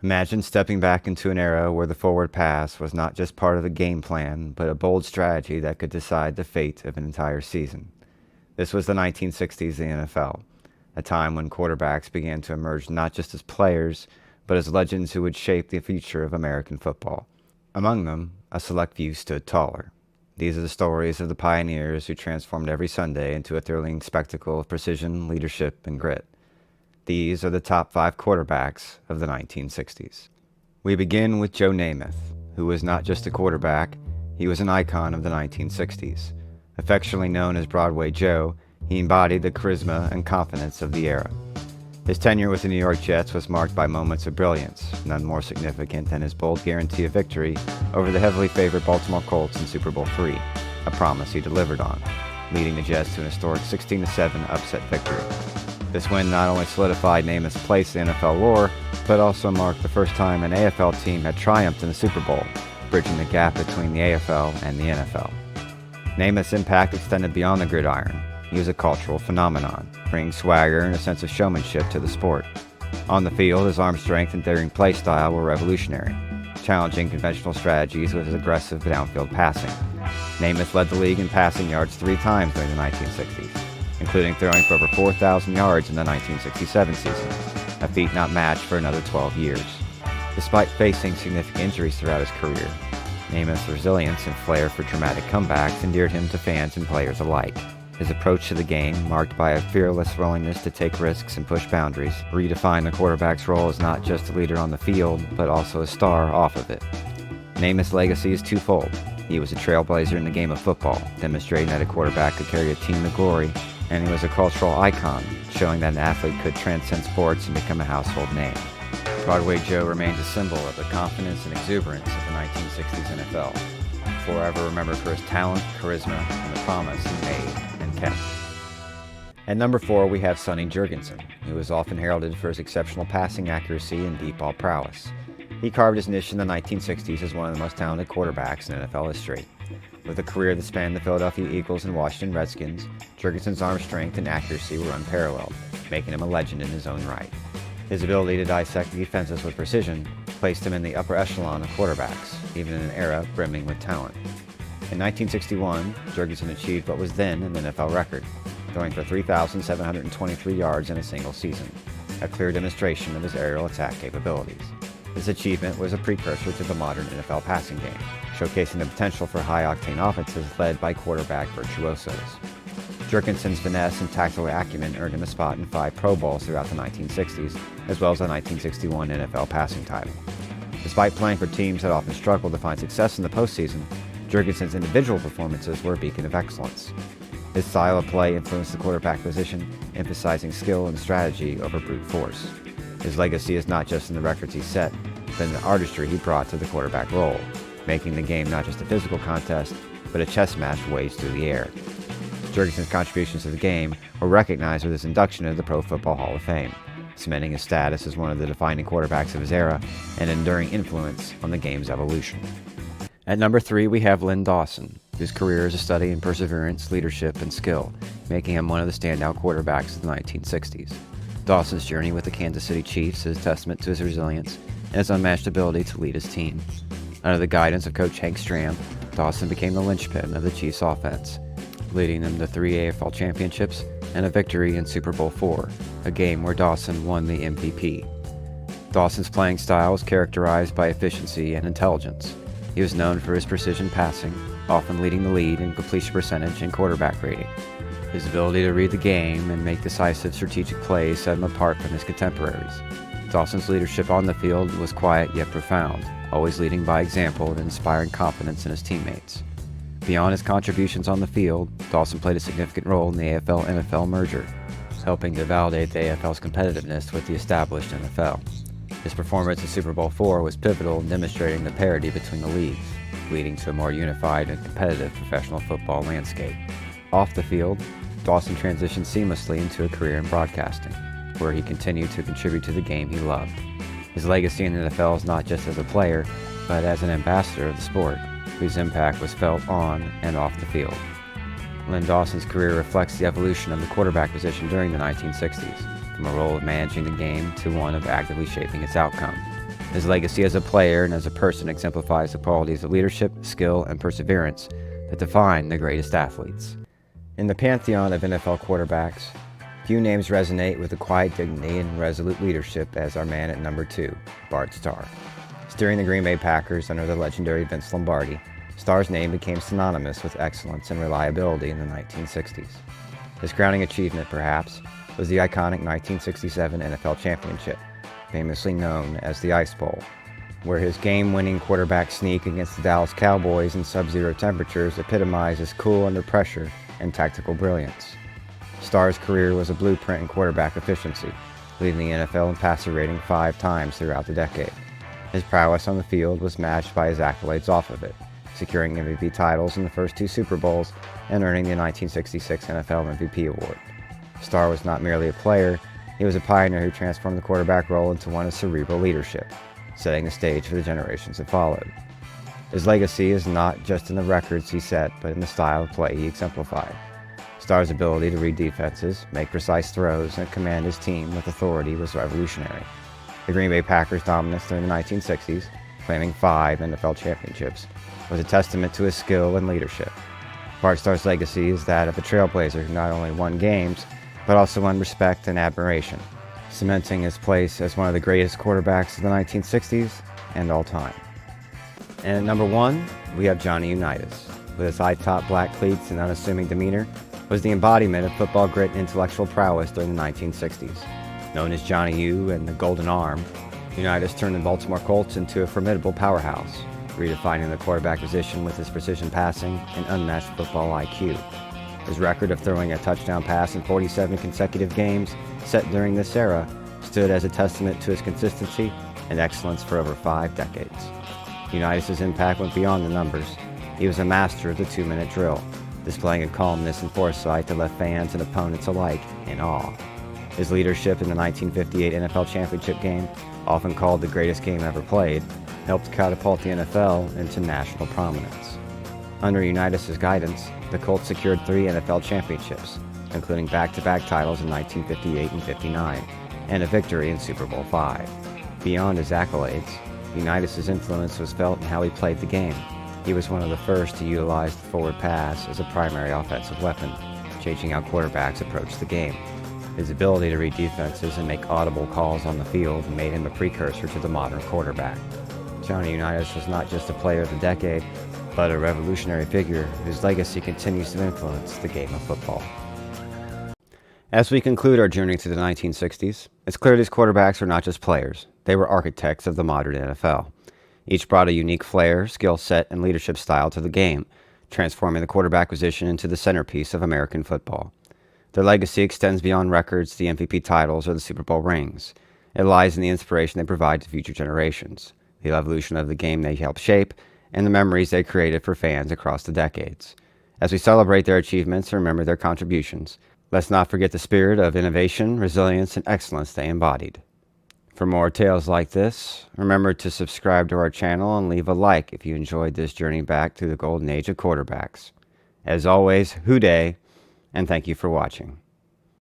Imagine stepping back into an era where the forward pass was not just part of a game plan, but a bold strategy that could decide the fate of an entire season. This was the 1960s in the NFL, a time when quarterbacks began to emerge not just as players, but as legends who would shape the future of American football. Among them, a select few stood taller. These are the stories of the pioneers who transformed every Sunday into a thrilling spectacle of precision, leadership, and grit. These are the top 5 quarterbacks of the 1960s. We begin with Joe Namath, who was not just a quarterback, he was an icon of the 1960s. Affectionately known as Broadway Joe, he embodied the charisma and confidence of the era. His tenure with the New York Jets was marked by moments of brilliance, none more significant than his bold guarantee of victory over the heavily favored Baltimore Colts in Super Bowl III, a promise he delivered on, leading the Jets to an historic 16-7 upset victory. This win not only solidified Namath's place in NFL lore, but also marked the first time an AFL team had triumphed in the Super Bowl, bridging the gap between the AFL and the NFL. Namath's impact extended beyond the gridiron. He was a cultural phenomenon, bringing swagger and a sense of showmanship to the sport. On the field, his arm strength and daring play style were revolutionary, challenging conventional strategies with his aggressive downfield passing. Namath led the league in passing yards 3 times during the 1960s, including throwing for over 4,000 yards in the 1967 season, a feat not matched for another 12 years. Despite facing significant injuries throughout his career, Namath's resilience and flair for dramatic comebacks endeared him to fans and players alike. His approach to the game, marked by a fearless willingness to take risks and push boundaries, redefined the quarterback's role as not just a leader on the field, but also a star off of it. Namath's legacy is twofold. He was a trailblazer in the game of football, demonstrating that a quarterback could carry a team to glory, and he was a cultural icon, showing that an athlete could transcend sports and become a household name. Broadway Joe remains a symbol of the confidence and exuberance of the 1960s NFL, forever remembered for his talent, charisma, and the promise he made and kept. At number 4, we have Sonny Jurgensen, who is often heralded for his exceptional passing accuracy and deep ball prowess. He carved his niche in the 1960s as one of the most talented quarterbacks in NFL history. With a career that spanned the Philadelphia Eagles and Washington Redskins, Jurgensen's arm strength and accuracy were unparalleled, making him a legend in his own right. His ability to dissect defenses with precision placed him in the upper echelon of quarterbacks, even in an era brimming with talent. In 1961, Jurgensen achieved what was then an NFL record, throwing for 3,723 yards in a single season, a clear demonstration of his aerial attack capabilities. This achievement was a precursor to the modern NFL passing game, showcasing the potential for high-octane offenses led by quarterback virtuosos. Jurgensen's finesse and tactical acumen earned him a spot in 5 Pro Bowls throughout the 1960s, as well as the 1961 NFL passing title. Despite playing for teams that often struggled to find success in the postseason, Jurgensen's individual performances were a beacon of excellence. His style of play influenced the quarterback position, emphasizing skill and strategy over brute force. His legacy is not just in the records he set, but in the artistry he brought to the quarterback role, making the game not just a physical contest, but a chess match waged through the air. Jurgensen's contributions to the game were recognized with his induction into the Pro Football Hall of Fame, cementing his status as one of the defining quarterbacks of his era and an enduring influence on the game's evolution. At number 3, we have Len Dawson, whose career is a study in perseverance, leadership, and skill, making him one of the standout quarterbacks of the 1960s. Dawson's journey with the Kansas City Chiefs is a testament to his resilience and his unmatched ability to lead his team. Under the guidance of Coach Hank Stram, Dawson became the linchpin of the Chiefs' offense, leading them to 3 AFL championships and a victory in Super Bowl IV, a game where Dawson won the MVP. Dawson's playing style was characterized by efficiency and intelligence. He was known for his precision passing, often leading the lead in completion percentage and quarterback rating. His ability to read the game and make decisive strategic plays set him apart from his contemporaries. Dawson's leadership on the field was quiet yet profound, always leading by example and inspiring confidence in his teammates. Beyond his contributions on the field, Dawson played a significant role in the AFL-NFL merger, helping to validate the AFL's competitiveness with the established NFL. His performance in Super Bowl IV was pivotal in demonstrating the parity between the leagues, leading to a more unified and competitive professional football landscape. Off the field, Dawson transitioned seamlessly into a career in broadcasting, where he continued to contribute to the game he loved. His legacy in the NFL is not just as a player, but as an ambassador of the sport, whose impact was felt on and off the field. Len Dawson's career reflects the evolution of the quarterback position during the 1960s, from a role of managing the game to one of actively shaping its outcome. His legacy as a player and as a person exemplifies the qualities of leadership, skill, and perseverance that define the greatest athletes. In the pantheon of NFL quarterbacks, few names resonate with the quiet dignity and resolute leadership as our man at number 2, Bart Starr. Steering the Green Bay Packers under the legendary Vince Lombardi, Starr's name became synonymous with excellence and reliability in the 1960s. His crowning achievement, perhaps, was the iconic 1967 NFL Championship, famously known as the Ice Bowl, where his game-winning quarterback sneak against the Dallas Cowboys in sub-zero temperatures epitomized his cool under pressure and tactical brilliance. Starr's career was a blueprint in quarterback efficiency, leading the NFL in passer rating 5 times throughout the decade. His prowess on the field was matched by his accolades off of it, securing MVP titles in the first 2 Super Bowls and earning the 1966 NFL MVP award. Starr was not merely a player, he was a pioneer who transformed the quarterback role into one of cerebral leadership, setting the stage for the generations that followed. His legacy is not just in the records he set, but in the style of play he exemplified. Starr's ability to read defenses, make precise throws, and command his team with authority was revolutionary. The Green Bay Packers' dominance during the 1960s, claiming 5 NFL championships, was a testament to his skill and leadership. Bart Starr's legacy is that of a trailblazer who not only won games, but also won respect and admiration, cementing his place as one of the greatest quarterbacks of the 1960s and all time. And at number 1, we have Johnny Unitas. With his high-top black cleats and unassuming demeanor, was the embodiment of football grit and intellectual prowess during the 1960s. Known as Johnny U and the Golden Arm, Unitas turned the Baltimore Colts into a formidable powerhouse, redefining the quarterback position with his precision passing and unmatched football IQ. His record of throwing a touchdown pass in 47 consecutive games set during this era stood as a testament to his consistency and excellence for over 5 decades. Unitas' impact went beyond the numbers. He was a master of the 2-minute drill, displaying a calmness and foresight that left fans and opponents alike in awe. His leadership in the 1958 NFL Championship game, often called the greatest game ever played, helped catapult the NFL into national prominence. Under Unitas' guidance, the Colts secured 3 NFL championships, including back-to-back titles in 1958 and 59, and a victory in Super Bowl V. Beyond his accolades, Unitas' influence was felt in how he played the game. He was one of the first to utilize the forward pass as a primary offensive weapon, changing how quarterbacks approached the game. His ability to read defenses and make audible calls on the field made him a precursor to the modern quarterback. Johnny Unitas was not just a player of the decade, but a revolutionary figure whose legacy continues to influence the game of football. As we conclude our journey through the 1960s, it's clear these quarterbacks were not just players, they were architects of the modern NFL. Each brought a unique flair, skill set, and leadership style to the game, transforming the quarterback position into the centerpiece of American football. Their legacy extends beyond records, the MVP titles, or the Super Bowl rings. It lies in the inspiration they provide to future generations, the evolution of the game they helped shape, and the memories they created for fans across the decades. As we celebrate their achievements and remember their contributions, let's not forget the spirit of innovation, resilience, and excellence they embodied. For more tales like this, remember to subscribe to our channel and leave a like if you enjoyed this journey back through the golden age of quarterbacks. As always, Who-Dey, and thank you for watching.